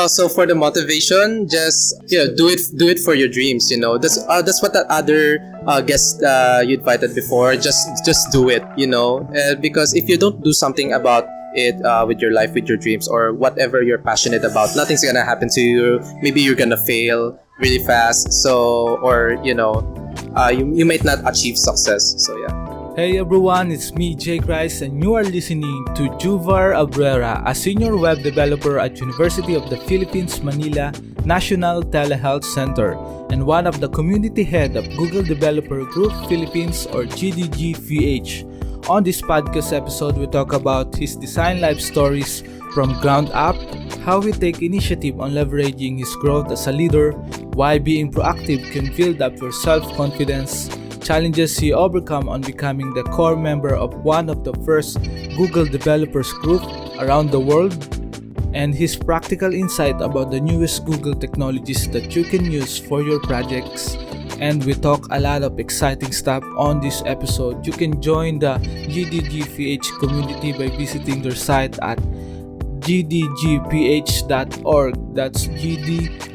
So for the motivation, just do it for your dreams. That's what that other guest you invited before. Just do it. Because if you don't do something about it with your life, with your dreams, or whatever you're passionate about, nothing's gonna happen to you. Maybe you're gonna fail really fast. So you might not achieve success. So yeah. Hey everyone, it's me Jake Rice and you are listening to Juvar Abrera, a senior web developer at University of the Philippines, Manila National Telehealth Center and one of the community head of Google Developer Group Philippines or GDGPH. On this podcast episode, we talk about his design life stories from ground up, how he take initiative on leveraging his growth as a leader, why being proactive can build up your self-confidence, challenges he overcome on becoming the core member of one of the first Google developers group around the world, and his practical insight about the newest Google technologies that you can use for your projects. And we talk a lot of exciting stuff on this episode. You can join the GDGPH community by visiting their site at gdgph.org. That's gdgph.org.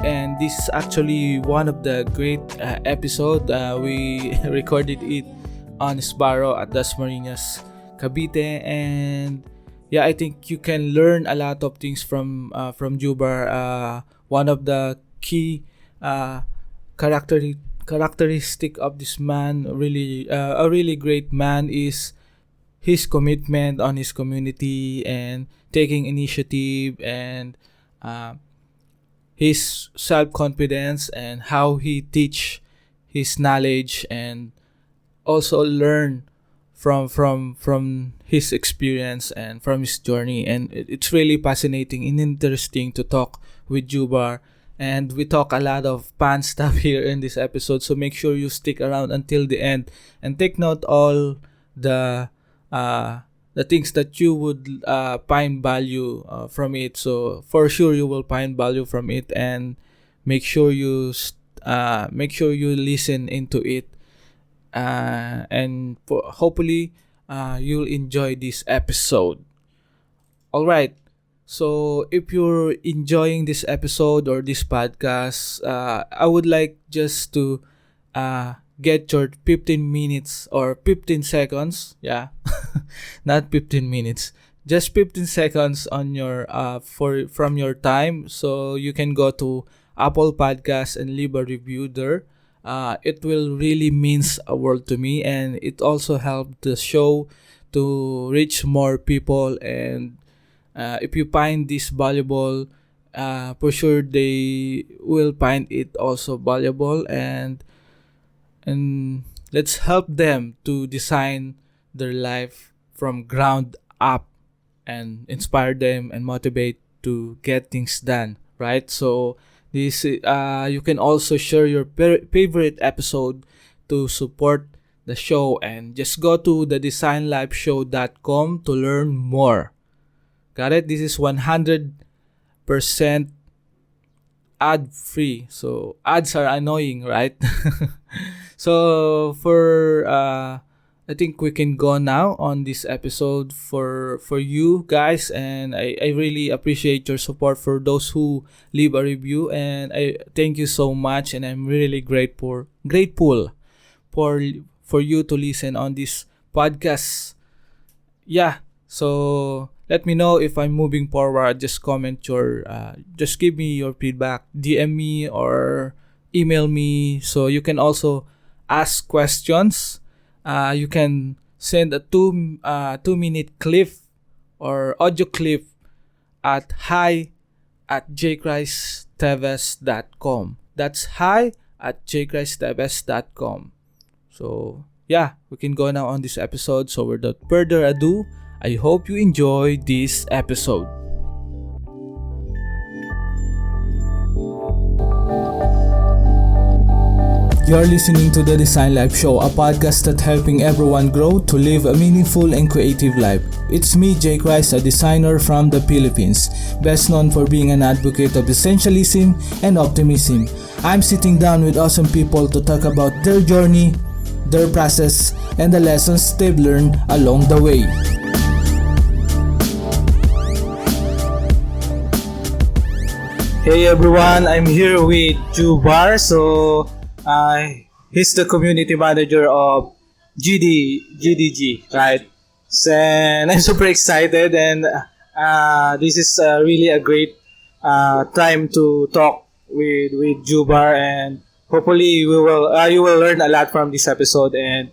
And this is actually one of the great episode. We recorded it on Sparrow at Dasmariñas, Cavite, and yeah, I think you can learn a lot of things from Juvar. One of the key characteristic of this man, really a really great man, is his commitment on his community and taking initiative, and his self-confidence and how he teach his knowledge and also learn from his experience and from his journey. And it's really fascinating and interesting to talk with Juvar, and we talk a lot of fun stuff here in this episode, so make sure you stick around until the end and take note all the things that you would find value from it. So for sure you will find value from it, and make sure you listen into it, and hopefully you'll enjoy this episode. All right. So if you're enjoying this episode or this podcast, I would like just to get your 15 minutes or 15 seconds. Yeah, not 15 minutes. Just 15 seconds on your from your time, so you can go to Apple Podcasts and leave a review there. It will really means a world to me, and it also helps the show to reach more people. And if you find this valuable, for sure they will find it also valuable, and let's help them to design their life from ground up and inspire them and motivate to get things done, right? So this you can also share your favorite episode to support the show, and just go to thedesignlifeshow.com to learn more. Got it? This is 100% ad free, so ads are annoying, right? So for I think we can go now on this episode for you guys, and I really appreciate your support for those who leave a review, and I thank you so much, and I'm really grateful for you to listen on this podcast. Yeah, so let me know if I'm moving forward. Just comment just give me your feedback, DM me or email me. So you can also ask questions. You can send a 2-minute clip or audio clip at hi@jcristeves.com. That's hi@jcristeves.com. So yeah, we can go now on this episode. So without further ado, I hope you enjoy this episode. You're listening to The Design Life Show, a podcast that's helping everyone grow to live a meaningful and creative life. It's me, Jake Rice, a designer from the Philippines, best known for being an advocate of essentialism and optimism. I'm sitting down with awesome people to talk about their journey, their process, and the lessons they've learned along the way. Hey everyone, I'm here with Juvar. So, he's the community manager of GDG, right? And I'm super excited, and this is really a great time to talk with Juvar, and hopefully you will learn a lot from this episode. And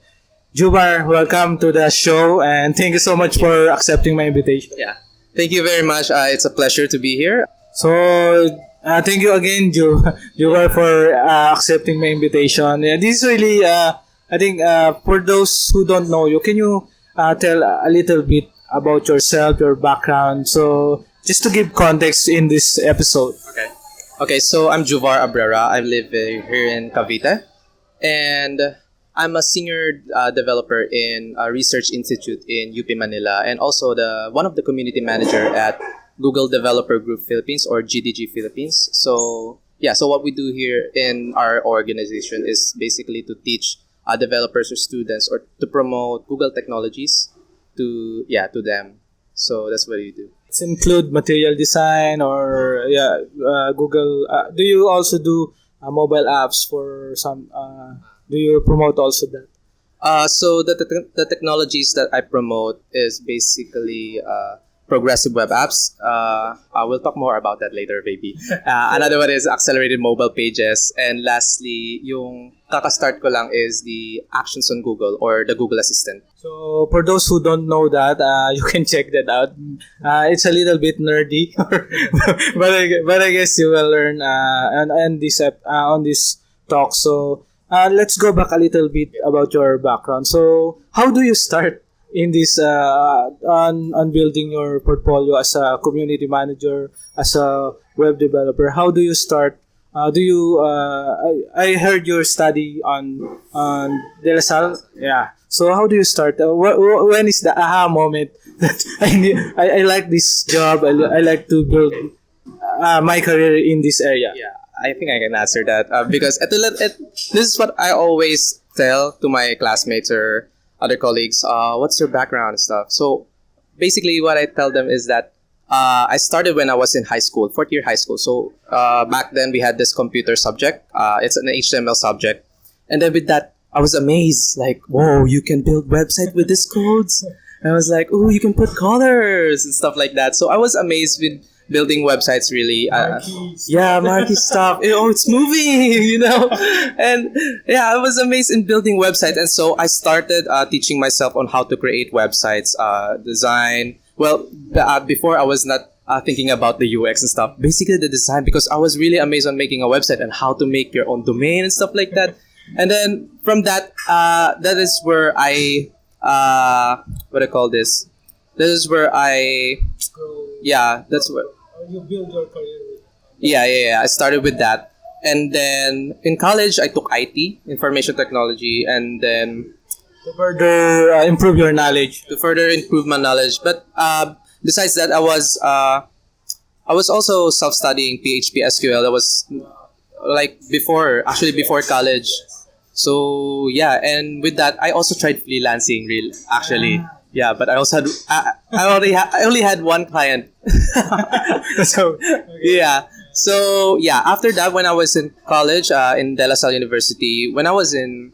Juvar, welcome to the show, and thank you so much for accepting my invitation. Yeah. Thank you very much. It's a pleasure to be here. So, thank you again, Juvar, for accepting my invitation. Yeah, this is really, I think, for those who don't know you, can you tell a little bit about yourself, your background? So, just to give context in this episode. Okay. Okay, so I'm Juvar Abrera. I live here in Cavite. And I'm a senior developer in a research institute in UP Manila, and also one of the community manager at Google Developer Group Philippines, or GDG Philippines. So yeah, so what we do here in our organization is basically to teach developers or students, or to promote Google technologies to them. So that's what we do. It's include material design or Google. Do you also do mobile apps for some? Do you promote also that? So the technologies that I promote is basically progressive web apps. I will talk more about that later, maybe. Another one is accelerated mobile pages. And lastly, yung kaka-start ko lang is the actions on Google, or the Google Assistant. So for those who don't know that, you can check that out. It's a little bit nerdy, but I guess you will learn on this talk. So let's go back a little bit about your background. So how do you start in this on building your portfolio as a community manager, as a web developer? How do you start? I heard your study on De La Salle. Yeah. So how do you start? When is the aha moment that I like this job? I like to build my career in this area. Yeah, I think I can answer that because this is what I always tell to my classmates or other colleagues. What's your background and stuff? So basically, what I tell them is that I started when I was in high school, fourth year high school. So back then we had this computer subject. It's an HTML subject, and then with that, I was amazed. Like, whoa, you can build website with this codes. And I was like, oh, you can put colors and stuff like that. So I was amazed with building websites, really. Marquee stuff. Oh, it's moving, And yeah, I was amazed in building websites. And so I started teaching myself on how to create websites, design. Well, before I was not thinking about the UX and stuff. Basically the design, because I was really amazed on making a website and how to make your own domain and stuff like that. And then from that, that is where I, what do I call this? This is where that's where you build your career with. Yeah. I started with that. And then in college, I took IT, information technology, and then To further improve your knowledge. to further improve my knowledge. But besides that, I was also self-studying PHP SQL. That was like before college. So yeah, and with that, I also tried freelancing. Yeah, but I also had I only had one client. So Yeah. So yeah, after that, when I was in college in De La Salle University, when I was in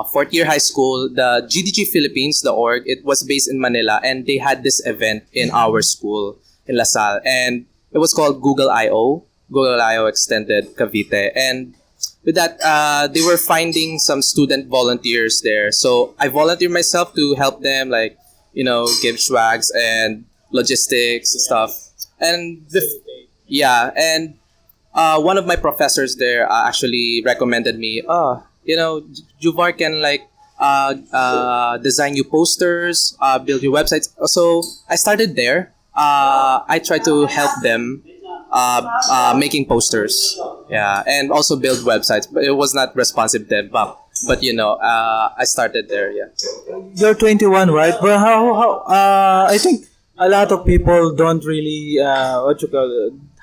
fourth year high school, the GDG Philippines, the org, it was based in Manila, and they had this event in our school in La Salle, and it was called Google I/O Extended Cavite, and with that, they were finding some student volunteers there. So I volunteered myself to help them, like, give swags and logistics and stuff. And and one of my professors there actually recommended me, Juvar can design you posters, build your websites. So I started there. I tried to help them making posters, and also build websites, but it was not responsive then. But I started there. Yeah. you're 21, right? But how I think a lot of people don't really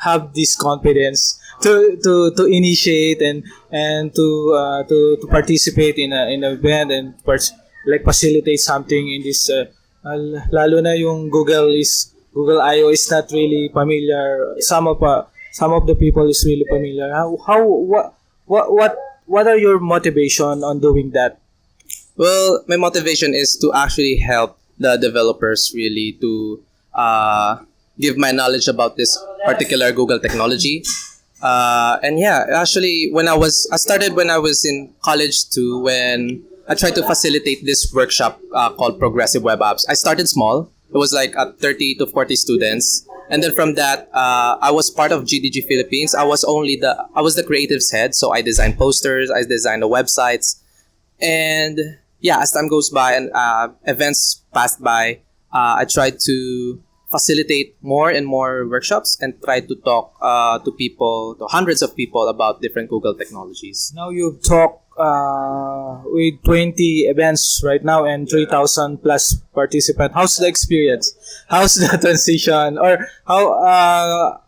have this confidence to initiate and to participate in an event and facilitate something in this lalo na yung Google I/O is not really familiar. some of the people is really familiar. How what are your motivation on doing that? Well, my motivation is to actually help the developers really to give my knowledge about this particular Google technology. And yeah, actually, I started when I was in college too, when I tried to facilitate this workshop called Progressive Web Apps. I started small. It was like 30 to 40 students. And then from that, I was part of GDG Philippines. I was the creatives head. So I designed posters, I designed the websites. And yeah, as time goes by and events passed by, I tried to facilitate more and more workshops and try to talk to hundreds of people about different Google technologies. Now you've talked with 20 events right now and 3,000 plus participants. How's the experience? How's the transition? Or how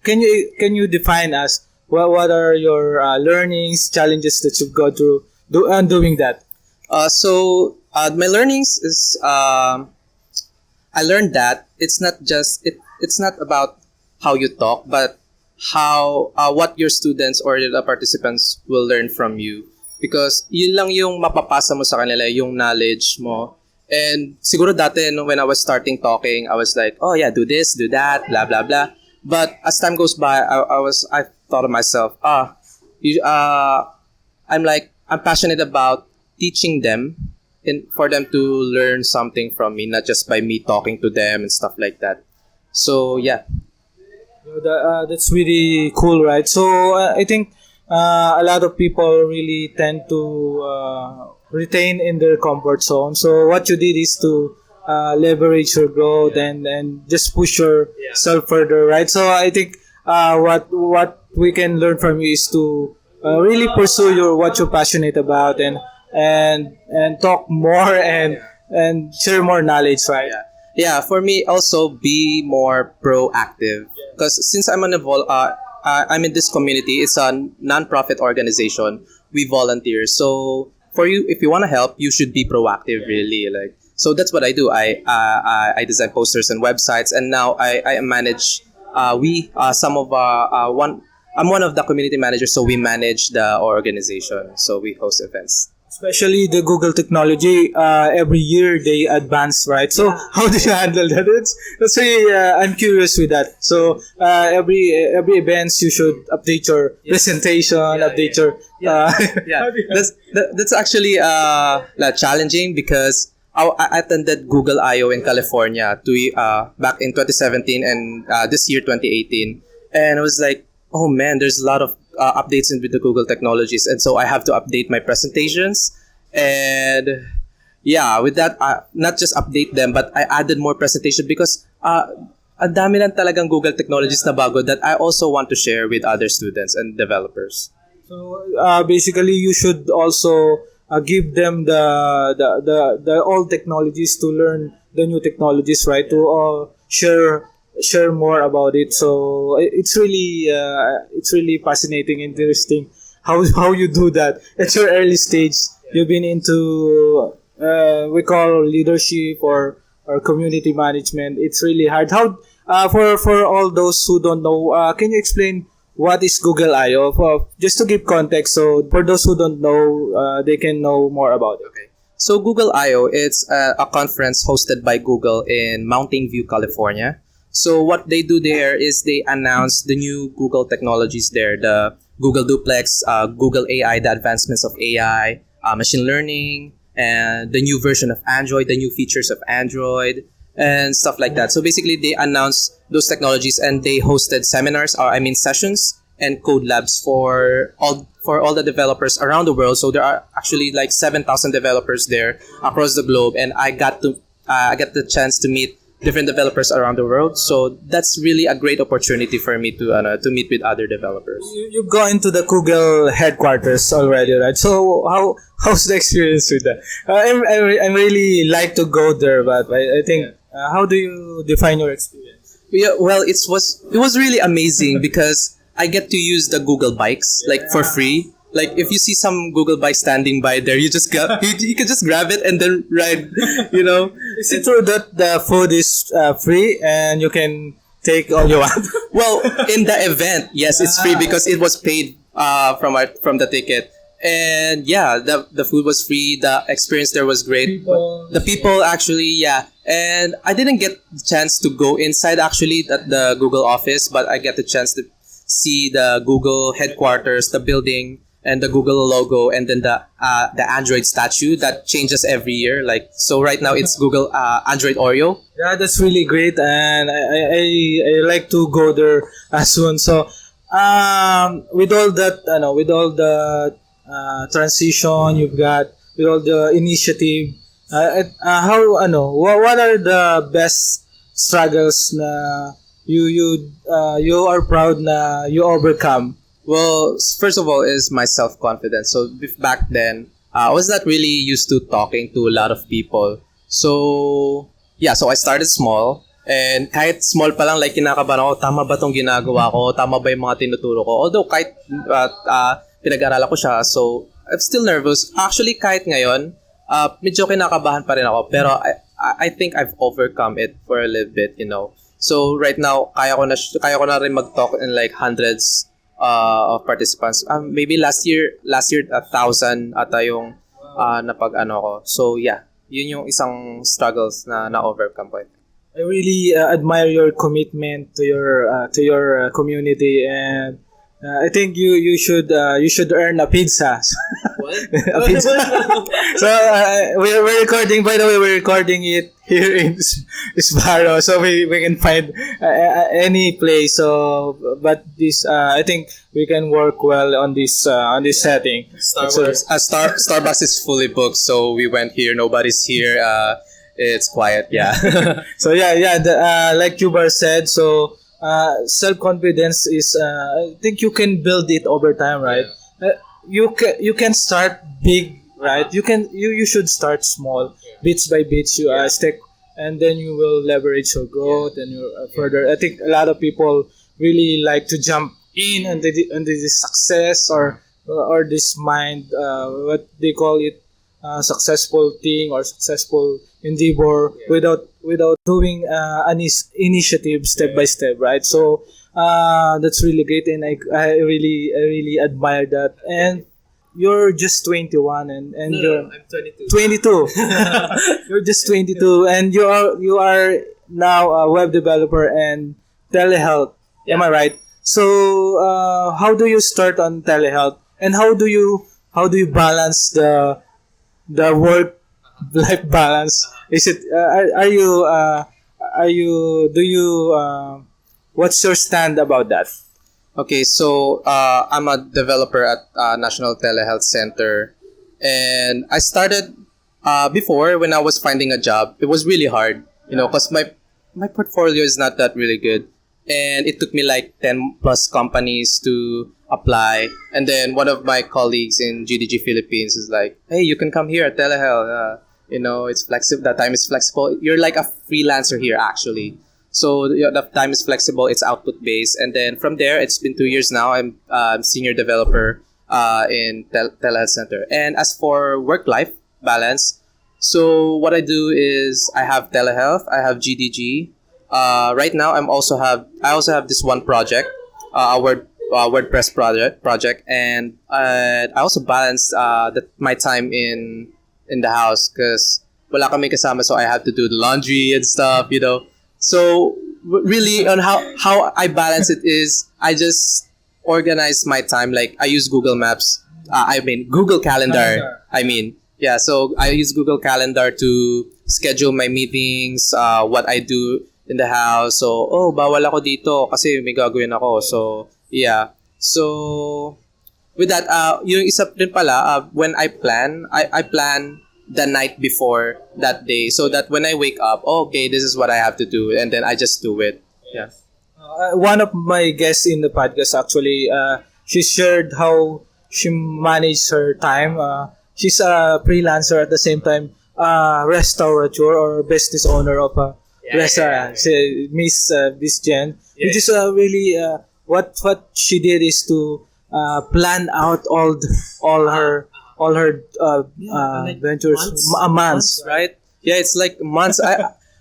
can you define us? What are your learnings, challenges that you've gone through doing that? My learnings is I learned that it's not about how you talk, but how what your students or the participants will learn from you. Because yun lang yung mapapasa mo sa kanila, yung knowledge mo. And siguro dati when I was starting talking, I was like, oh yeah, do this, do that, blah blah blah. But as time goes by, I thought of myself, I'm passionate about teaching them and for them to learn something from me, not just by me talking to them and stuff like that. So yeah. That's really cool, right? So I think a lot of people really tend to retain in their comfort zone. So what you did is to leverage your growth and just push yourself further, right? So I think what we can learn from you is to really pursue what you're passionate about and talk more and share more knowledge, right? Yeah, for me also be more proactive because since I'm I'm in this community. It's a non-profit organization. We volunteer. So for you, if you want to help, you should be proactive. Really, so that's what I do. I design posters and websites, and now I manage. I'm one of the community managers, so we manage the organization. So we host events. Especially the Google technology, every year they advance, right? So how do you handle that? That's really, I'm curious with that. So every events you should update your presentation, update your. That's actually challenging because I attended Google I/O in California back in 2017 and this year 2018, and I was like, oh man, there's a lot of updates with the Google technologies, and so I have to update my presentations. And yeah, with that, not just update them, but I added more presentation because ang dami lang talagang Google technologies na bago that I also want to share with other students and developers. So basically, you should also give them the old technologies to learn the new technologies, right? To share more about it. So it's really fascinating, interesting how you do that at your early stage. You've been into we call leadership or community management. It's really hard. How for all those who don't know, can you explain what is Google I/O? Just to give context, so for those who don't know, they can know more about it. Okay. So Google I/O, it's a conference hosted by Google in Mountain View, California. So what they do there is they announce the new Google technologies there, the Google Duplex, Google AI, the advancements of AI, machine learning, and the new version of Android, the new features of Android, and stuff like that. So basically, they announced those technologies and they hosted seminars, sessions and code labs for all the developers around the world. So there are actually like 7,000 developers there across the globe, and I got the chance to meet different developers around the world. So that's really a great opportunity for me to meet with other developers. You've gone to the Google headquarters already, right? So how's the experience with that? I really like to go there, but I think how do you define your experience? Yeah, well, it was really amazing because I get to use the Google bikes for free. Like if you see some Google bike standing by there, you can just grab it and then ride. Is it true that the food is free and you can take all you want. Well, in the event, yes, it's free because it was paid from the ticket. And yeah, the food was free. The experience there was great. People. The people actually, yeah. And I didn't get the chance to go inside actually at the Google office, but I get the chance to see the Google headquarters, the building, and the Google logo, and then the Android statue that changes every year. Like so, right now it's Google Android Oreo. Yeah, that's really great, and I like to go there soon. So, with all that, with all the transition you've got, with all the initiative, what are the best struggles na you are proud na you overcome? Well, first of all, is my self confidence. So back then, I was not really used to talking to a lot of people. So yeah, so I started small. And kahit small pa lang, like kinakabahan ako, tama ba tong ginagawa ko? Tama ba yung mga tinuturo ko? Although kahit pinag-aralan ko siya, so I'm still nervous. Actually, kahit ngayon, medyo kinakabahan pa rin ako. Pero I think I've overcome it for a little bit, you know. So right now, kaya ko na rin mag-talk in like hundreds of participants. Maybe last year 1,000 ata yung napag-ano ko. So yeah, yun yung isang struggles na na-overcome ko. I really admire your commitment to your community, and I think you should earn a pizza. What? A pizza. So we're recording. By the way, we're recording it here in Sbarro, so we can find any place. So, but this I think we can work well on this setting. Starbucks is fully booked, so we went here. Nobody's here. It's quiet. Yeah. So like Juvar said, so self-confidence is I think you can build it over time, right? You can start big, right? You should start small, bits by bits. You stick, and then you will leverage your growth and your further. I think a lot of people really like to jump in and this success or this mind, what they call it, successful thing or successful endeavor without doing an initiative step by step, right? So that's really great, and I really admire that. And you're just 21, and I'm 22. 22. You're just 22, and you are now a web developer and telehealth. Am I right? So how do you start on telehealth, and how do you balance the work life balance? Is it what's your stand about that? Okay, so I'm a developer at National Telehealth Center, and I started before when I was finding a job. It was really hard, you know, because my portfolio is not that really good, and it took me like 10 plus companies to apply. And then one of my colleagues in GDG Philippines is like, "Hey, you can come here at Telehealth. You know, it's flexible. The time is flexible. You're like a freelancer here, actually. So the time is flexible. It's output based." And then from there, it's been 2 years now. I'm senior developer in Telehealth Center. And as for work-life balance, so what I do is I have telehealth. I have GDG. Right now, I also have this one project, a WordPress project, and I also balance my time in the house because wala kami kasama, so I have to do the laundry and stuff, you know. So really on how I balance it is I just organize my time. Like I use Google Maps. Google Calendar. So I use Google Calendar to schedule my meetings, what I do in the house. So, bawal ako dito kasi may gagawin ako. So, yeah. So, with that, yung isa din pala, when I plan, I plan the night before that day so that when I wake up, okay, this is what I have to do, and then I just do it. Yeah. One of my guests in the podcast actually, she shared how she managed her time. She's a freelancer at the same time, restaurateur or business owner of a restaurant. Miss Jen, which is really what she did is to plan out all her ventures, months, right? Yeah, it's like months.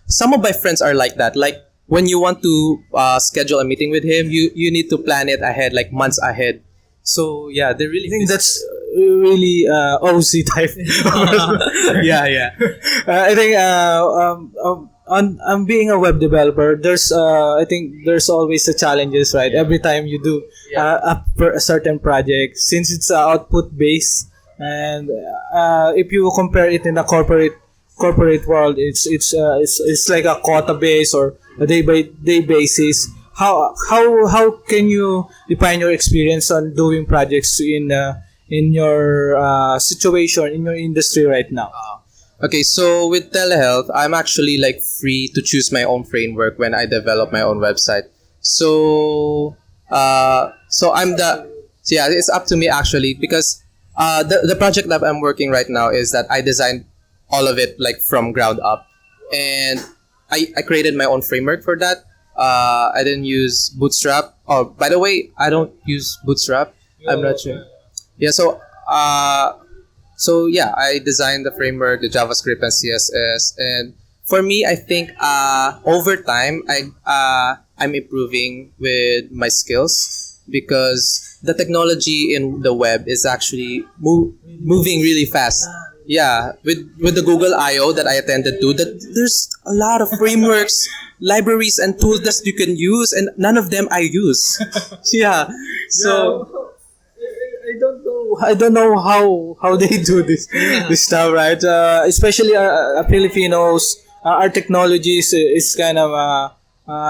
Some of my friends are like that. Like when you want to schedule a meeting with him, you need to plan it ahead, like months ahead. So yeah, they're really. I think that's really OC type. yeah, yeah. I think on being a web developer, there's I think there's always the challenges, right? Every time you do a certain project, since it's output based, and if you compare it in a corporate world, it's like a quota base or a day by day basis. How can you define your experience on doing projects in your situation in your industry right now? Okay, so with telehealth, I'm actually like free to choose my own framework when I develop my own website. So, yeah, it's up to me actually because the project that I'm working right now is that I designed all of it like from ground up, and I created my own framework for that. I didn't use Bootstrap. Oh, by the way, I don't use Bootstrap. I'm not sure. Yeah, so yeah, I designed the framework, the JavaScript and CSS, and for me, I think over time, I'm improving with my skills because the technology in the web is actually moving really fast. Yeah, with the Google I/O that I attended to, that there's a lot of frameworks, libraries, and tools that you can use, and none of them I use. Yeah, so. I don't know how they do this stuff, right? Especially Filipinos, our technology is kind of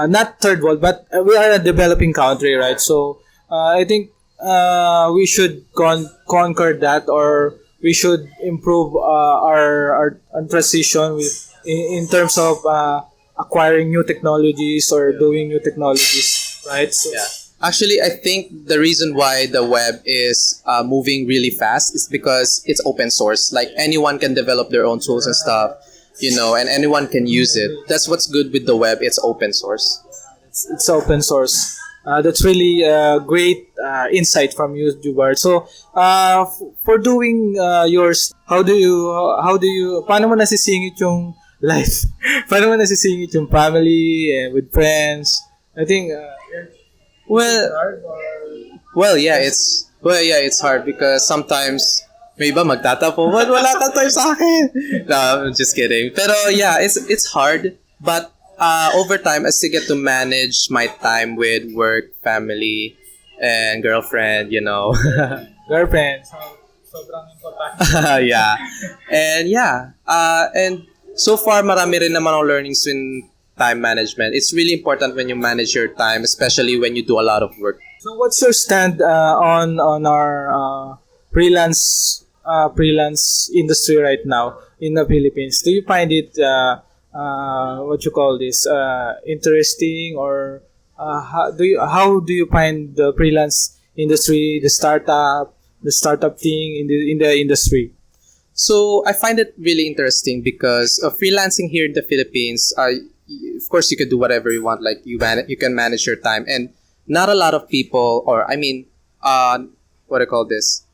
not third world, but we are a developing country, right? So I think we should conquer that, or we should improve our transition in terms of acquiring new technologies or doing new technologies, right? So, yeah. Actually, I think the reason why the web is moving really fast is because it's open source. Like anyone can develop their own tools and stuff, and anyone can use it. That's what's good with the web. It's open source. It's open source. That's really great insight from you, Juvar. So, for doing yours, paano mo nasisingit yung life? Paano mo nasisingit yung family with friends? I think. It's hard because sometimes may iba magtatapo, wala ka time sa akin. No, I'm just kidding. Pero yeah, it's hard, but over time I still get to manage my time with work, family, and girlfriend, Girlfriend. Sobrang important. Yeah. And so far marami rin naman akong learnings in time management. It's really important when you manage your time, especially when you do a lot of work. So what's your stand on our freelance industry right now in the Philippines? Do you find it what you call this interesting, or how do you find the freelance industry, the startup thing in the industry? So I find it really interesting because freelancing here in the Philippines, of course you can do whatever you want, like you can manage your time, and not a lot of people, or I mean what do I call this,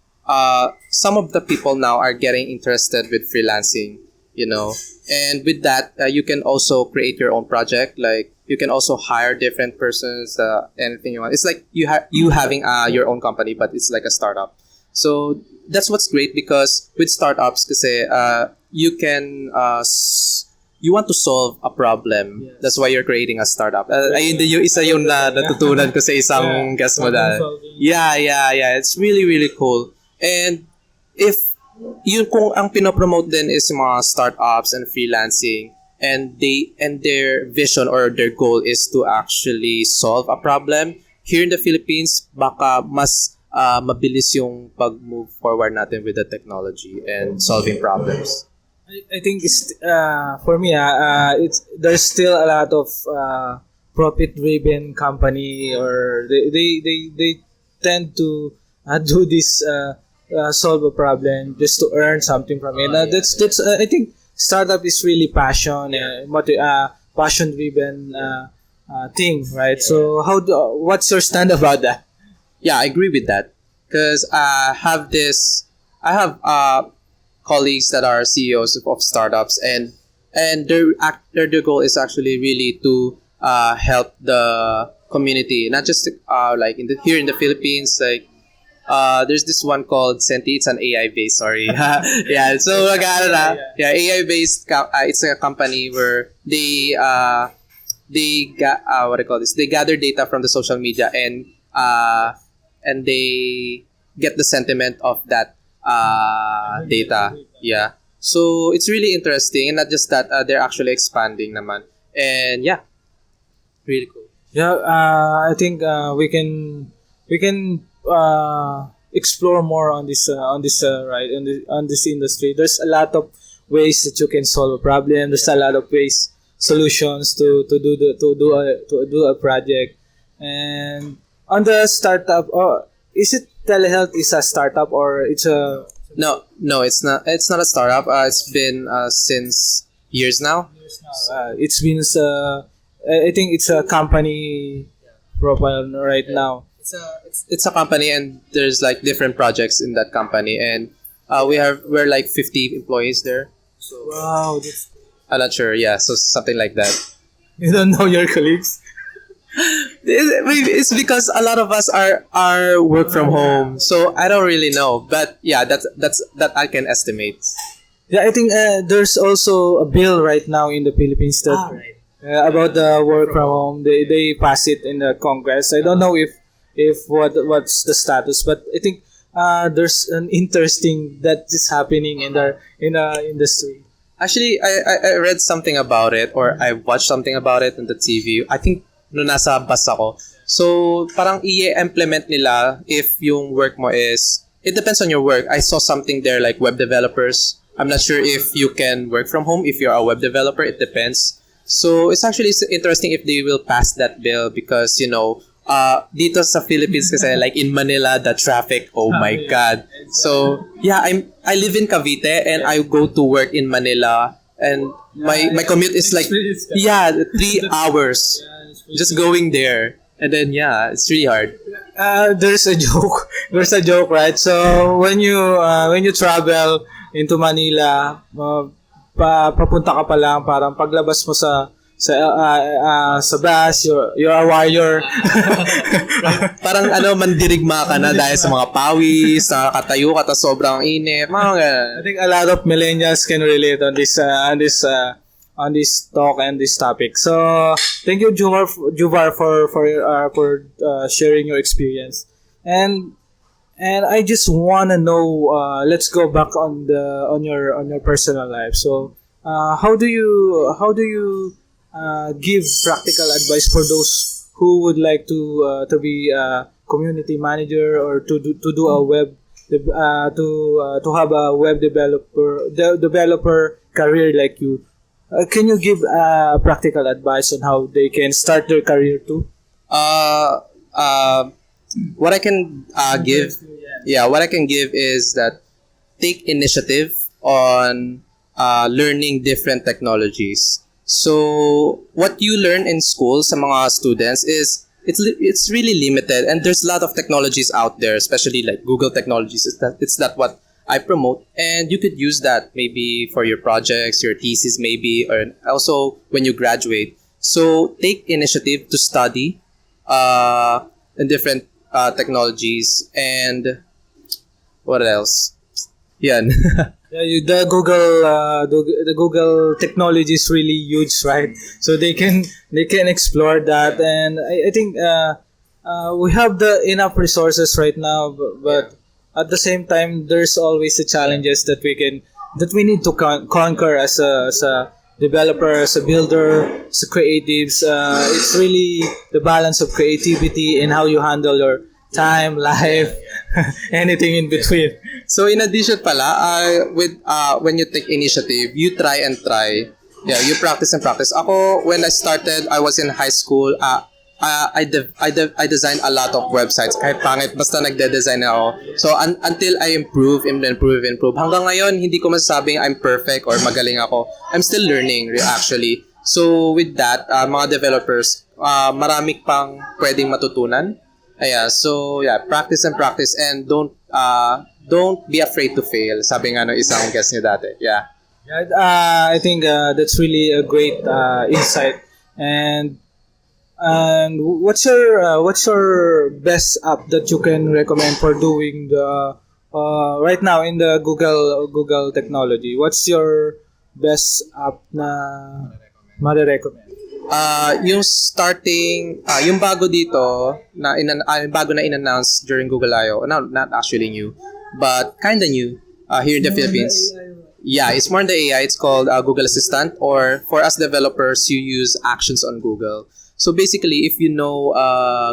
some of the people now are getting interested with freelancing, and with that you can also create your own project. Like you can also hire different persons, anything you want. It's like you having your own company, but it's like a startup. So that's what's great, because with startups kasi you can you want to solve a problem. Yes. That's why you're creating a startup. Ayun din yung isa yung natutunan ko sa isang guest mo dahil. Yeah. It's really, really cool. And if yun kung ang pinopromote din is mga startups and freelancing, and their vision or their goal is to actually solve a problem, here in the Philippines, baka mas mabilis yung pag-move forward natin with the technology and solving problems. I think it's for me. There's still a lot of profit-driven company, or they tend to do this solve a problem just to earn something from it. That's I think startup is really passion-driven thing, right? Yeah. So what's your stand about that? Yeah, I agree with that, because I have colleagues that are CEOs of startups, and their goal is actually really to help the community, not just like here in the Philippines. Like there's this one called Senti. It's an AI based. Sorry, yeah. So AI based. It's a company where they what I call this. They gather data from the social media and they get the sentiment of that data. Yeah. So it's really interesting, and not just that, they're actually expanding naman. And yeah, really cool. Yeah, I think we can explore more on this right on this industry. There's a lot of ways that you can solve a problem. There's a lot of ways solutions to do a project. And on the startup, or is it telehealth is a startup or it's a No, it's not. It's not a startup. It's been since years now. it's been I think it's a company profile right now. It's a company, and there's like different projects in that company, and we're like 50 employees there. Wow, that's, I'm not sure. Yeah, so something like that. you don't know your colleagues. It's because a lot of us are work from home, so I don't really know. But yeah, that I can estimate. Yeah, I think there's also a bill right now in the Philippines that about the work from home. They pass it in the Congress. I don't know if what's the status, but I think there's an interesting that is happening in the industry. Actually, I read something about it, or I watched something about it on the TV. I think no nasa bus ako. So, parang i-implement nila if yung work mo is, it depends on your work. I saw something there like web developers. I'm not sure if you can work from home if you're a web developer. It depends. So, it's actually interesting if they will pass that bill because, dito sa Philippines kasi like in Manila, the traffic, oh my God. So, yeah, I live in Cavite and I go to work in Manila and my commute is like, 3 hours just going there. And then, yeah, it's really hard. There's a joke. There's a joke, right? So when you travel into Manila, papunta ka pa lang, parang paglabas mo sa bus, you're a warrior. Parang mandirigma ka na dahil sa mga pawis, nakakatayo ka, tas sobrang init, mga ganun. I think a lot of millennials can relate on this talk and this topic. So thank you, Juvar, for sharing your experience. And I just wanna know. Let's go back on your personal life. So how do you give practical advice for those who would like to be a community manager or to do a web to have a web developer career like you? Can you give practical advice on how they can start their career too? What I can what I can give is that take initiative on learning different technologies. So what you learn in school sa mga students is it's really limited, and there's a lot of technologies out there, especially like Google technologies. It's that what I promote, and you could use that maybe for your projects, your thesis maybe, or also when you graduate. So take initiative to study in different technologies. And what else? Yan. Yeah, the Google technology is really huge, right? So they can explore that, and I think we have the enough resources right now, but at the same time, there's always the challenges that we need to conquer as a developer, as a builder, as a creatives. It's really the balance of creativity and how you handle your time, life, anything in between. So in addition pala, when you take initiative, you try and try. Yeah, you practice and practice. Ako, when I started, I was in high school. I designed a lot of websites. Kahit pangit, basta nagde-design ako. So until I improve. Hanggang ngayon, hindi ko masasabing I'm perfect or magaling ako. I'm still learning actually. So with that, mga developers, marami pang pwedeng matutunan. So practice and don't be afraid to fail. Sabi nga no isang guest niyo dati. Yeah. I think that's really a great insight. And And what's your best app that you can recommend for doing the right now in the Google technology? What's your best app na ma-recommend? Yung bago dito bago na in-announce during Google I/O, not actually new, but kinda new here in the Philippines. Yeah, it's more in the AI. It's called Google Assistant, or for us developers, you use actions on Google. So basically, if you know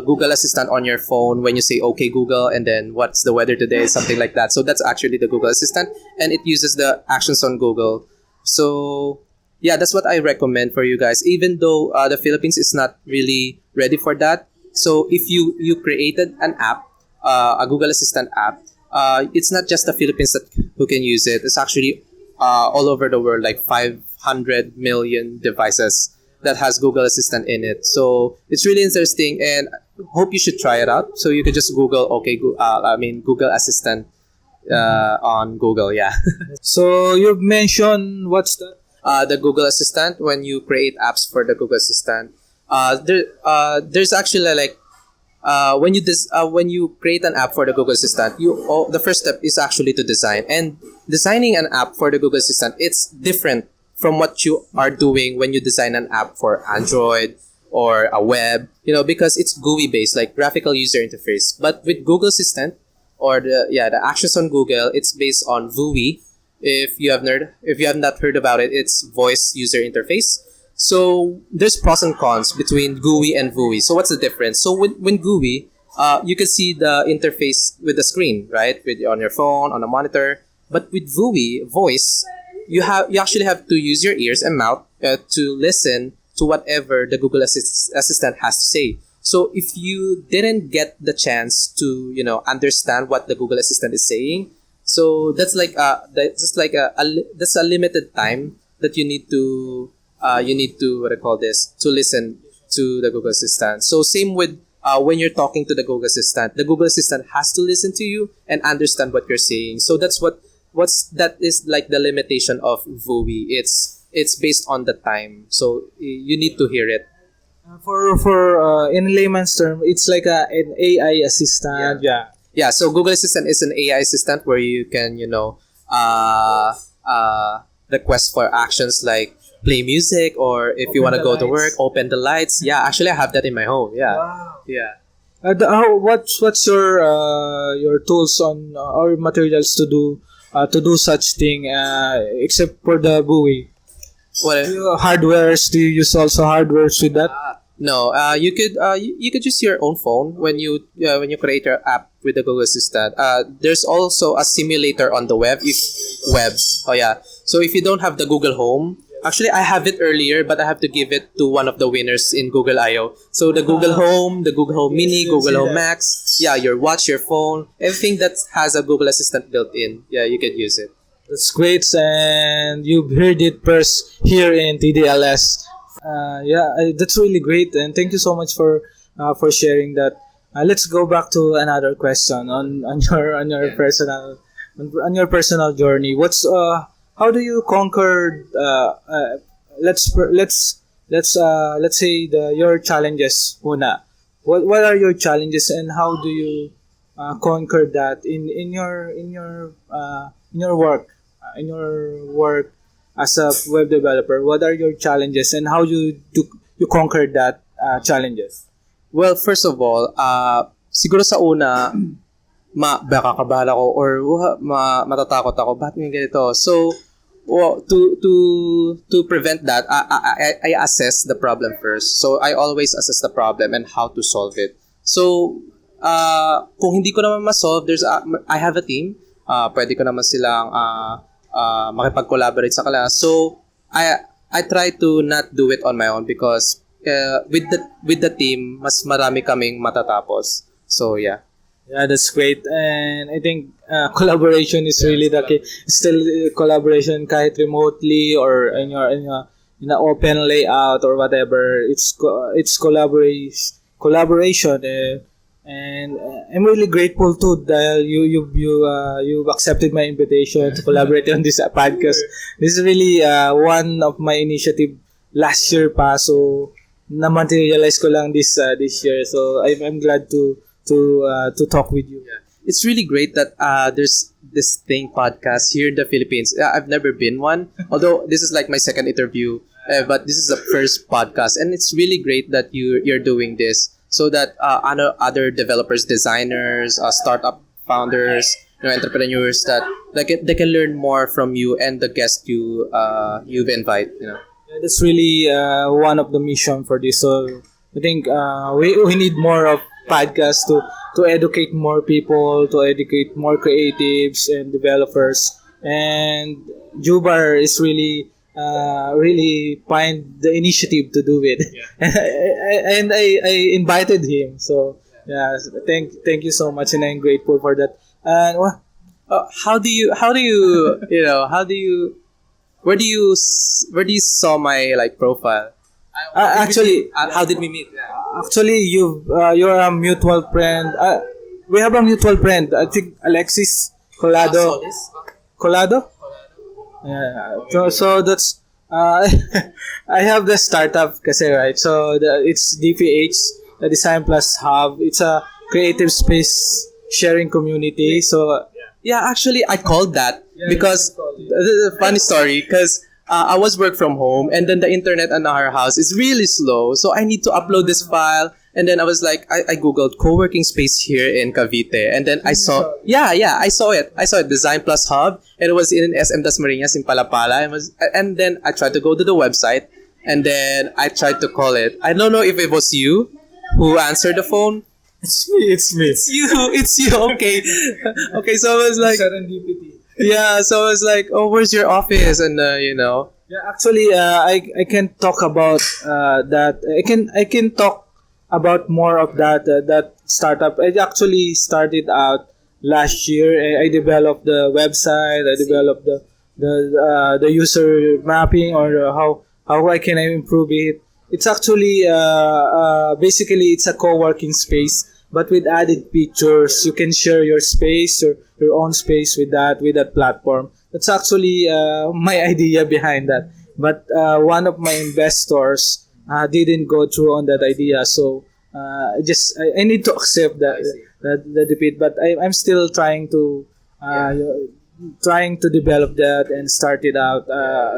Google Assistant on your phone, when you say "Okay Google" and then "What's the weather today?" something like that. So that's actually the Google Assistant, and it uses the actions on Google. So yeah, that's what I recommend for you guys. Even though the Philippines is not really ready for that, so if you created an app, a Google Assistant app, it's not just the Philippines who can use it. It's actually all over the world, like 500 million devices that has Google Assistant in it. So it's really interesting, and hope you should try it out. So you could just Google Google Assistant on Google. Yeah. So you've mentioned what's that? The Google Assistant, when you create apps for the Google Assistant, there's actually like when you create an app for the Google Assistant, the first step is actually to design. And designing an app for the Google Assistant, it's different from what you are doing when you design an app for Android or a web, because it's GUI based, like graphical user interface. But with Google Assistant, or the actions on Google, it's based on VUI. If you have not heard about it, it's voice user interface. So there's pros and cons between GUI and VUI. So what's the difference? So when GUI, you can see the interface with the screen, right? On your phone, on a monitor. But with VUI, voice, you actually have to use your ears and mouth to listen to whatever the Google Assistant has to say. So if you didn't get the chance to understand what the Google Assistant is saying, so that's like that's a limited time that you need to what I call this, to listen to the Google Assistant. So same with when you're talking to the Google Assistant, the Google Assistant has to listen to you and understand what you're saying. So that's that is like the limitation of VUI. It's based on the time, so you need to hear it. For in layman's term, it's like an AI assistant. Yeah. Yeah, so Google Assistant is an AI assistant where you can, request for actions like play music, or if you want to go to work, open the lights. Yeah, actually I have that in my home. Yeah. Wow. Yeah. What's your tools on or materials to do such thing except for the GUI? What? Hardwares? Do you use also hardwares with that? No, you could use your own phone when you create your app with the Google Assistant. There's also a simulator on the web. Oh yeah. So if you don't have the Google Home, actually I have it earlier, but I have to give it to one of the winners in Google I/O. So the Google Home, the Google Home Mini, Google Home Max, your watch, your phone, everything that has a Google Assistant built in, you can use it. That's great, and you've heard it first here in TDLS. That's really great, and thank you so much for sharing that. Let's go back to another question on your personal journey. What's how do you conquer let's say your challenges muna. What are your challenges, and how do you conquer that in your work as a web developer? What are your challenges, and how you conquer that challenges? Well, first of all, siguro sa una, baka kabala ko, or matatakot ako, bakit yung ganito? So, to prevent that, I assess the problem first. So, I always assess the problem and how to solve it. So, kung hindi ko naman ma-solve, I have a team. Pwede ko naman silang makipag-collaborate sa kanila. So, I try to not do it on my own, because with the team, mas marami kaming matatapos. So, yeah. Yeah, that's great. And I think collaboration is really the key. Still collaboration kahit remotely or in an open layout or whatever. It's collaboration. And I'm really grateful too that you've accepted my invitation to collaborate on this podcast. This is really one of my initiative last year pa. So na materialize ko lang this year. So I'm glad to talk with you. It's really great that there's this thing podcast here in the Philippines. I've never been one, although this is like my second interview, but this is the first podcast, and it's really great that you're doing this so that other developers, designers, startup founders, entrepreneurs that they can learn more from you and the guest you've invited. Yeah, that's really one of the mission for this. So I think we need more of podcasts to educate more people, to educate more creatives and developers. And Juvar is really find the initiative to do it. And I invited him. So yeah, thank you so much, and I'm grateful for that. And How do you how do you where do you saw my like profile? actually, How did we meet? Actually, you're a mutual friend. We have a mutual friend. I think Alexis Colado. Colado? Yeah. So that's I have the startup kasi, right? So it's DPH, the Design Plus Hub. It's a creative space sharing community. So Yeah, actually, I called that because funny story because I was work from home and then the internet in our house is really slow, so I need to upload this file. And then I was like, I googled co-working space here in Cavite, and then I saw, I saw it. I saw it, Design Plus Hub, and it was in SM Dasmariñas in Palapala. And then I tried to go to the website, and then I tried to call it. I don't know if it was you who answered the phone. it's me. It's you. Okay, okay. So I was like, Serendipity. yeah. So I was like, oh, where's your office? And Yeah, actually, I can talk about that. I can talk about more of that startup. I actually started out last year. I developed the website. I developed the user mapping, or how I can improve it. It's actually basically it's a co-working space, but with added features. You can share your space, your own space with that platform. That's actually my idea behind that. But one of my investors didn't go through on that idea, so I need to accept the defeat. But I'm still trying to develop that and start it out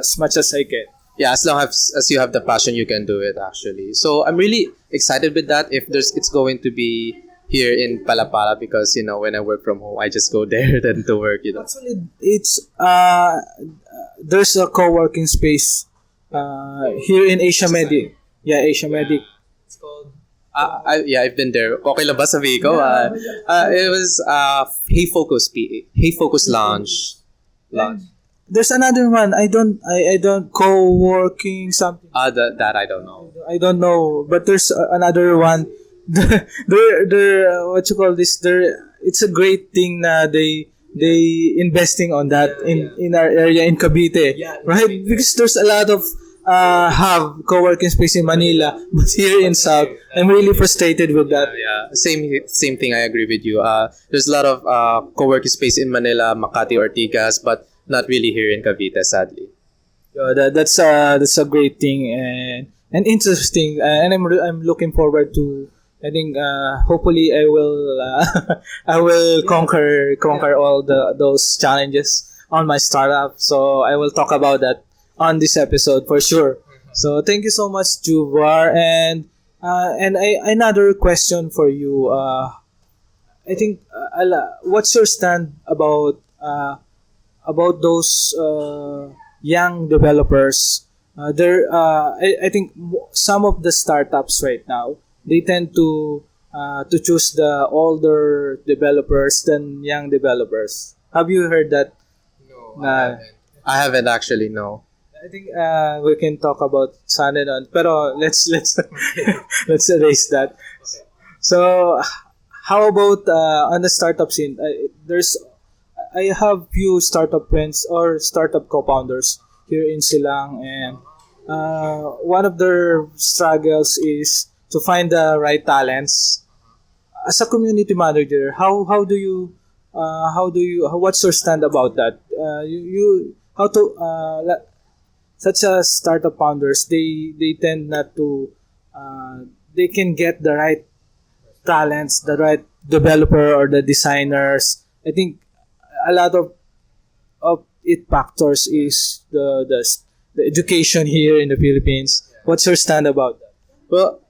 as much as I can. yeah, as long as you have the passion, you can do it actually. So I'm really excited with that. If it's going to be here in Palapala, because when I work from home, I just go there then to work. Actually, it's there's a co-working space here in Asia Medic. Yeah, Asia Medic. I've been there. Okay lang ba sabihin ko? It was Hey Focus Lounge. There's another one. I don't co-working something. That I don't know. I don't know, but there's another one. What you call this? It's a great thing na they investing on that in our area in Cavite, right? Because there's a lot of have co-working space in Manila, but here in South, I'm really frustrated with that. Yeah, same thing. I agree with you. There's a lot of co-working space in Manila, Makati, Ortigas, but not really here in Cavite, sadly. Yeah, that's a great thing and interesting, and I'm looking forward to. I think hopefully I will I will conquer all those challenges on my startup. So I will talk about that on this episode for sure. So thank you so much, Juvar, and another question for you. I think what's your stand about those young developers? I think some of the startups right now, they tend to choose the older developers than young developers. Have you heard that? No, I haven't actually. No. I think we can talk about sun and on, pero let's let's erase that. So, how about on the startup scene? I have few startup friends or startup co-founders here in Silang, and one of their struggles is to find the right talents. As a community manager, what's your stand about that? How to such as startup founders, they tend not to they can get the right talents, the right developer or the designers. I think a lot of it factors is the education here in the Philippines. What's your stand about that? Well,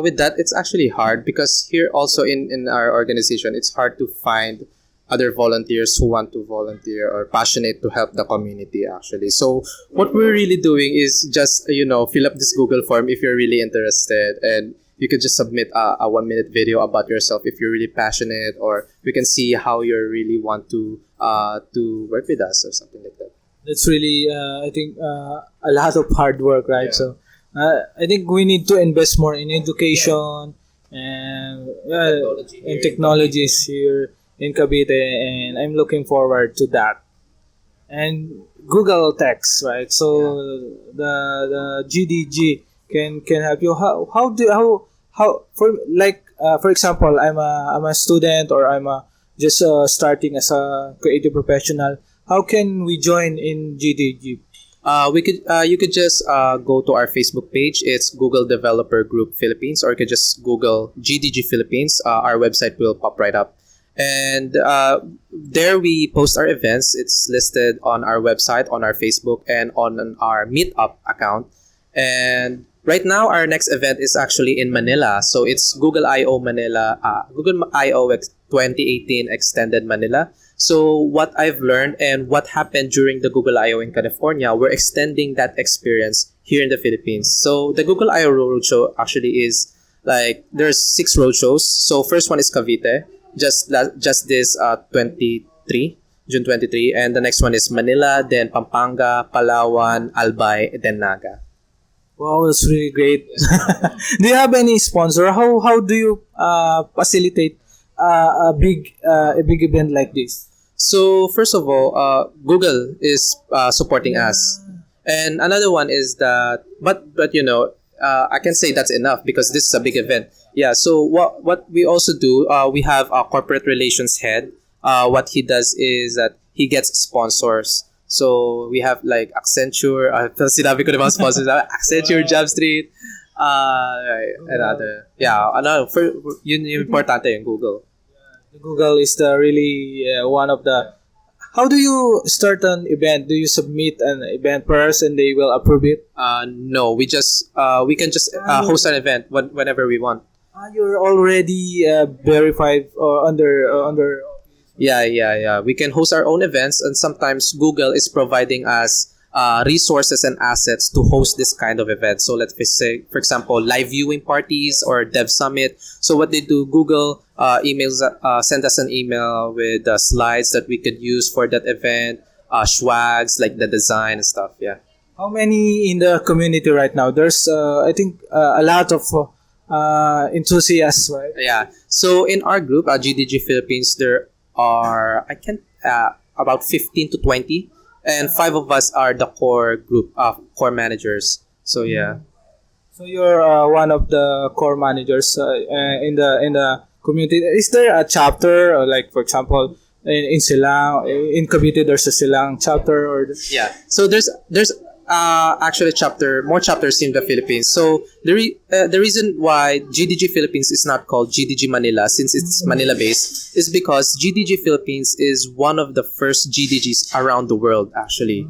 with that, it's actually hard because here also in our organization, it's hard to find other volunteers who want to volunteer or passionate to help the community actually. So what we're really doing is just, fill up this Google form if you're really interested, and you could just submit a 1 minute video about yourself if you're really passionate, or we can see how you really want to work with us or something like that. That's really, I think, a lot of hard work, right? Yeah. So I think we need to invest more in education and in technologies here in Cavite, and I'm looking forward to that. And Google Text, right? So the GDG can help you. How for example, I'm a student, or I'm a just starting as a creative professional. How can we join in GDG? You could just go to our Facebook page. It's Google Developer Group Philippines, or you could just Google GDG Philippines. Our website will pop right up, and there we post our events. It's listed on our website, on our Facebook, and on our Meetup account. And right now, our next event is actually in Manila. So it's Google I/O Manila, Google I/O 2018 Extended Manila. So what I've learned and what happened during the Google I/O in California, we're extending that experience here in the Philippines. So the Google I/O Roadshow actually is like, there's 6 roadshows. So first one is Cavite, just this 23, June 23, and the next one is Manila, then Pampanga, Palawan, Albay, then Naga. Wow, that's really great. Do you have any sponsor? How do you facilitate a big event like this? So first of all, Google is supporting us, and another one is that, but I can say that's enough because this is a big event. Yeah. So what we also do, we have a corporate relations head. What he does is that he gets sponsors. So we have like Accenture, sinabi ko na mga sponsors, Accenture, JobStreet, and other. Yeah, yun yung importante yung Google. Google is the really one of the. How do you start an event? Do you submit an event first and they will approve it? No, we can just host an event whenever we want. You're already verified or under. Yeah. We can host our own events, and sometimes Google is providing us resources and assets to host this kind of event. So let's say, for example, live viewing parties or Dev Summit. So what they do, Google send us an email with slides that we could use for that event, swags like the design and stuff. Yeah. How many in the community right now? There's I think a lot of enthusiasts, right? Yeah. So in our group, GDG Philippines, there are about 15 to 20, and 5 of us are the core group, core managers. So yeah. So you're one of the core managers in the community. Is there a chapter, or like for example, in Silang, in Cavite, there's a Silang chapter, or Yeah. So there's actually more chapters in the Philippines. So the reason why GDG Philippines is not called GDG Manila, since it's Manila based, is because GDG Philippines is one of the first GDGs around the world actually.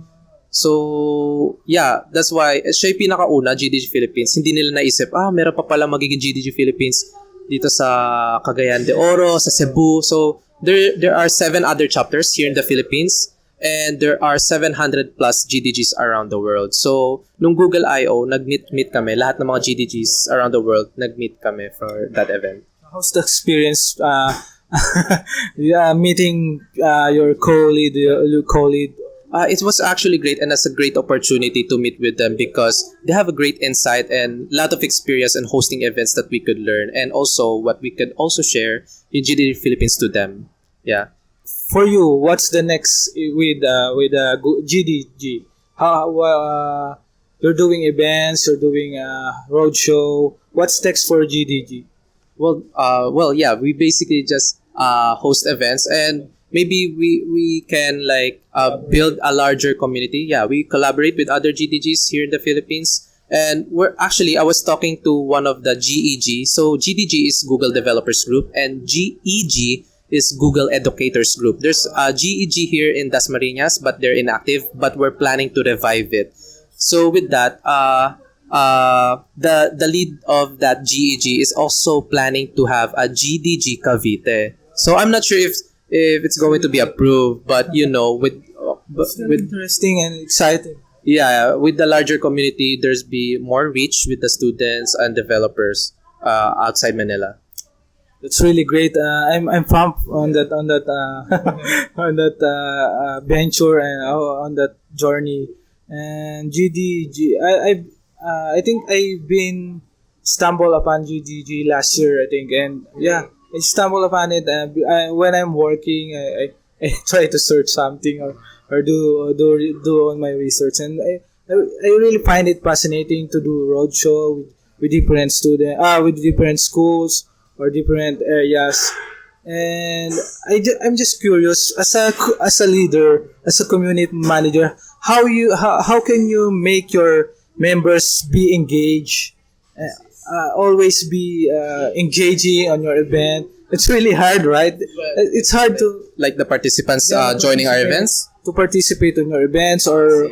So yeah, that's why siya yung pinakauna, GDG Philippines. Hindi nila naisip, meron pa pala magiging GDG Philippines dito sa Cagayan de Oro, sa Cebu. So there are 7 other chapters here in the Philippines. And there are 700 plus GDGs around the world. So, nung Google I/O, nag-meet kami. Lahat ng mga GDGs around the world, nag-meet kami for that event. how's the experience meeting your co-lead, It was actually great, and that's a great opportunity to meet with them because they have a great insight and a lot of experience in hosting events that we could learn, and also what we could also share in GDG Philippines to them. Yeah. For you, what's the next with GDG? How you're doing events, you're doing a roadshow. What's next for GDG? Yeah, we basically just host events, and maybe we can like build a larger community. Yeah, we collaborate with other GDGs here in the Philippines. And I was talking to one of the GEG. So GDG is Google Developers Group, and GEG is Google Educators Group. There's a GEG here in Dasmariñas, but they're inactive, but we're planning to revive it. So with that, the lead of that GEG is also planning to have a GDG Cavite. So I'm not sure if it's going to be approved, but with Interesting and exciting. yeah, with the larger community, there's be more reach with the students and developers outside Manila. That's really great. I'm pumped on that on that venture and on that journey. And GDG, I think I've been stumbled upon GDG last year. I think, and yeah, I stumbled upon it. When I'm working, I try to search something or do on my research, and I really find it fascinating to do roadshow with different with different schools or different areas. And I'm just curious, as a leader, as a community manager, how can you make your members be engaged, always be engaging on your event? It's really hard, right? It's hard to Like the participants Yeah, joining our participate. events. to participate in your events, or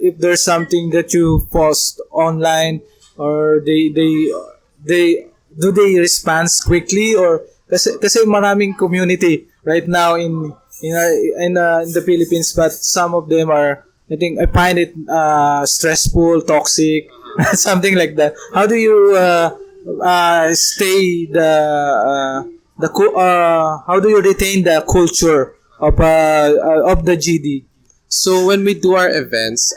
if there's something that you post online, or they respond quickly, or kasi maraming community right now in the Philippines, but some of them are, I think, I find it stressful, toxic, something like that. How do you stay how do you retain the culture of the GD? So when we do our events,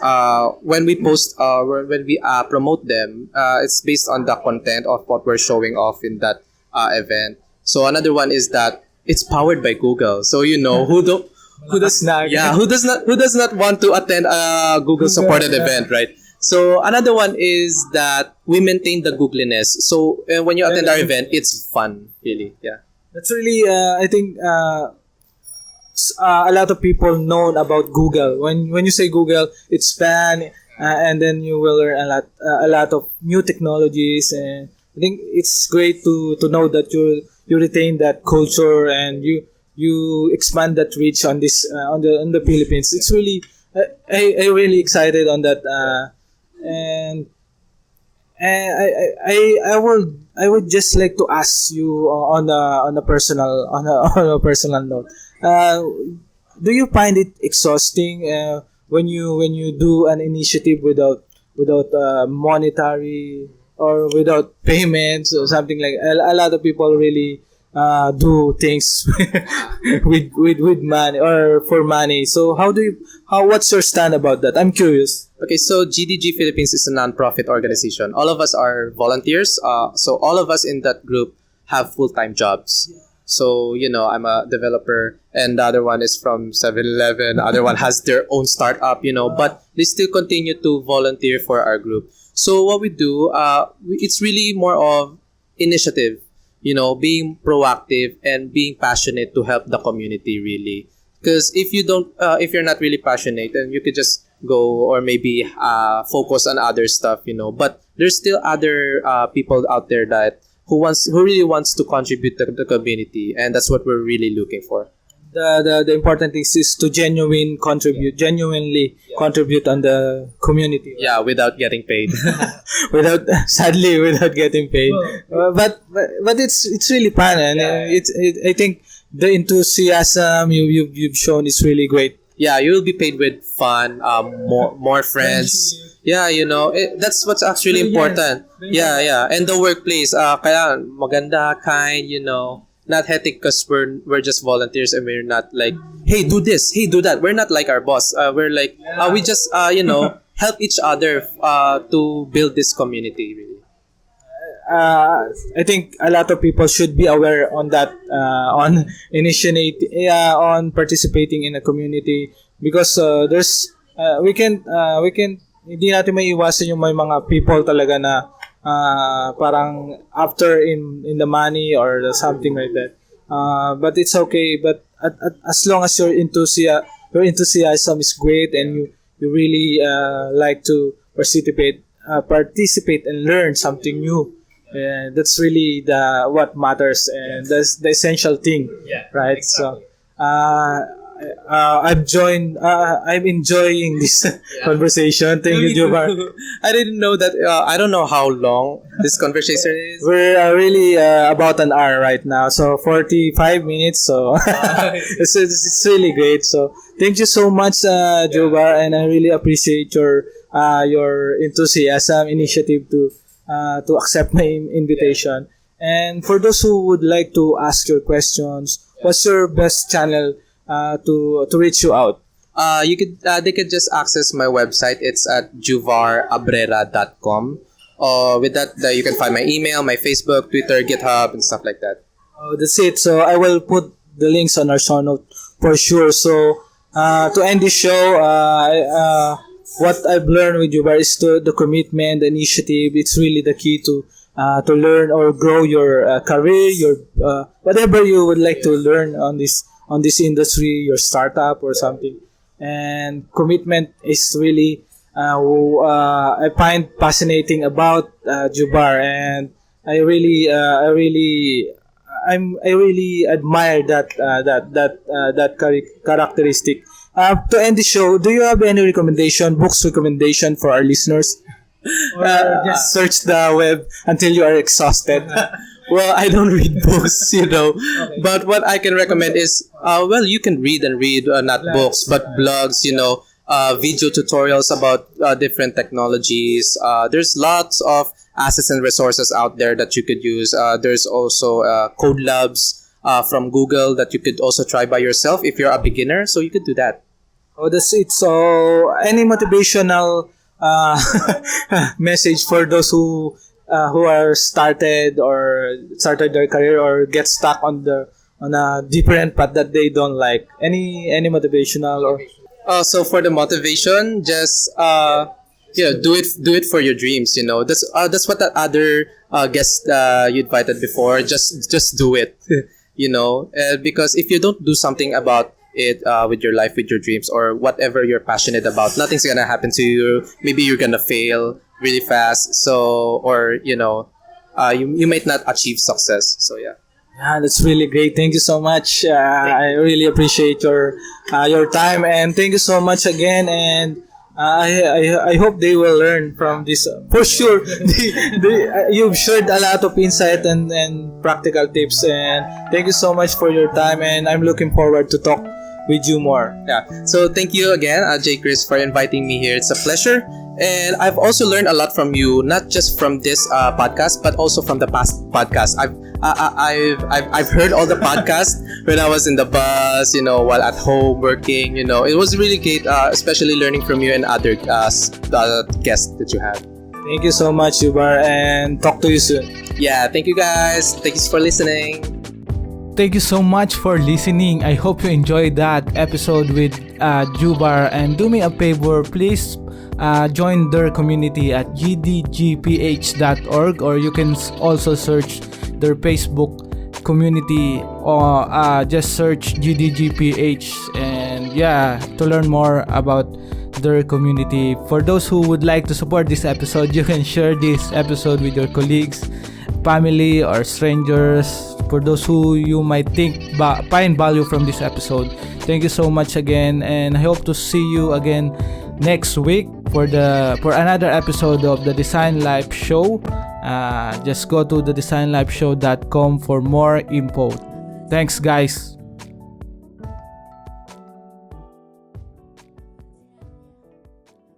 when we post, when we promote them, it's based on the content of what we're showing off in that event. So another one is that it's powered by Google. So who does Snag. yeah who does not want to attend a Google supported Yeah. event, right? So another one is that we maintain the Googliness. So when you attend our event, it's fun, really. Yeah. That's really, I think, a lot of people know about Google. When you say Google, it's fun, and then you will learn a lot of new technologies. And I think it's great to know that you retain that culture, and you expand that reach on this on the Philippines. It's really, I really excited on that, and I would just like to ask you on a personal on a personal note. Uh, do you find it exhausting when you do an initiative without monetary or without payments or something like a lot of people really do things with money or for money. So what's your stand about that? I'm curious. Okay, so GDG Philippines is a non-profit organization. All of us are volunteers. So all of us in that group have full-time jobs. So, I'm a developer, and the other one is from 7-Eleven. The other one has their own startup, but they still continue to volunteer for our group. So what we do, it's really more of initiative, being proactive and being passionate to help the community, really. Because if you're not really passionate, then you could just go or maybe focus on other stuff, But there's still other people out there that who really wants to contribute to the community, and that's what we're really looking for. The important thing is to genuinely contribute on the community. Yeah, without getting paid. Sadly without getting paid. But it's really fun, and I think the enthusiasm you've shown is really great. Yeah, you will be paid with fun, more friends. Yeah, that's what's actually important. Yeah, and the workplace, kaya maganda, kind, not hectic, because we're just volunteers, and we're not like, hey, do this, hey, do that. We're not like our boss. We're like, we just help each other to build this community, really. I think a lot of people should be aware on that, on participating in a community, because we can hindi natin maiiwasan yung may mga people talaga na parang after in the money or something like that. But it's okay. But as long as your enthusiasm is great, and you really like to participate participate and learn something new. And that's really the what matters, and that's the essential thing, right? Exactly. So, I'm enjoying this conversation. Thank you, Juvar. I didn't know that. I don't know how long this conversation is. We're really about an hour right now, so 45 minutes. So it's really great. So thank you so much, Juvar, and I really appreciate your enthusiasm, initiative to accept my invitation. And for those who would like to ask your questions, what's your best channel to reach you out? They could just access my website. It's at juvarabrera.com. With that, you can find my email, my Facebook, Twitter, GitHub, and stuff like that. Oh, that's it. So I will put the links on our show note for sure. So to end this show, what I've learned with Juvar is the commitment, the initiative. It's really the key to learn or grow your career, your whatever you would like to learn on this industry, your startup or something. And commitment is really I find fascinating about Juvar, and I really admire that characteristic. To end the show, do you have any books recommendation for our listeners? Or just search the web until you are exhausted. Well, I don't read books, Okay. But what I can recommend is, you can read not books, but blogs, video tutorials about different technologies. There's lots of assets and resources out there that you could use. There's also code labs from Google that you could also try by yourself if you're a beginner. So you could do that. Oh, that's it. So, any motivational message for those who are started their career or get stuck on a different path that they don't like? Any motivational or? So for the motivation, just do it for your dreams. That's what that other guest you invited before. Just do it. Because if you don't do something about it with your life, with your dreams, or whatever you're passionate about, nothing's gonna happen to you. Maybe you're gonna fail really fast. So, or you might not achieve success. So yeah. Yeah, that's really great. Thank you so much. I really appreciate your time, and thank you so much again. And I hope they will learn from this for sure. You've shared a lot of insight and practical tips, and thank you so much for your time. And I'm looking forward to talk with you more. Yeah. So thank you again, J. Chris, for inviting me here. It's a pleasure. And I've also learned a lot from you, not just from this podcast, but also from the past podcast. I've heard all the podcasts when I was in the bus, while at home working. It was really great, especially learning from you and other guests that you had. Thank you so much, Juvar, and talk to you soon. Yeah, thank you guys. Thanks for listening. Thank you so much for listening. I hope you enjoyed that episode with Juvar, and do me a favor, please join their community at gdgph.org, or you can also search their Facebook community, or just search GDGPH, and to learn more about their community. For those who would like to support this episode, you can share this episode with your colleagues, family, or strangers. For those who you might think find value from this episode, thank you so much again, and I hope to see you again next week for another episode of the Design Life Show. Just go to thedesignlifeshow.com for more info. Thanks, guys.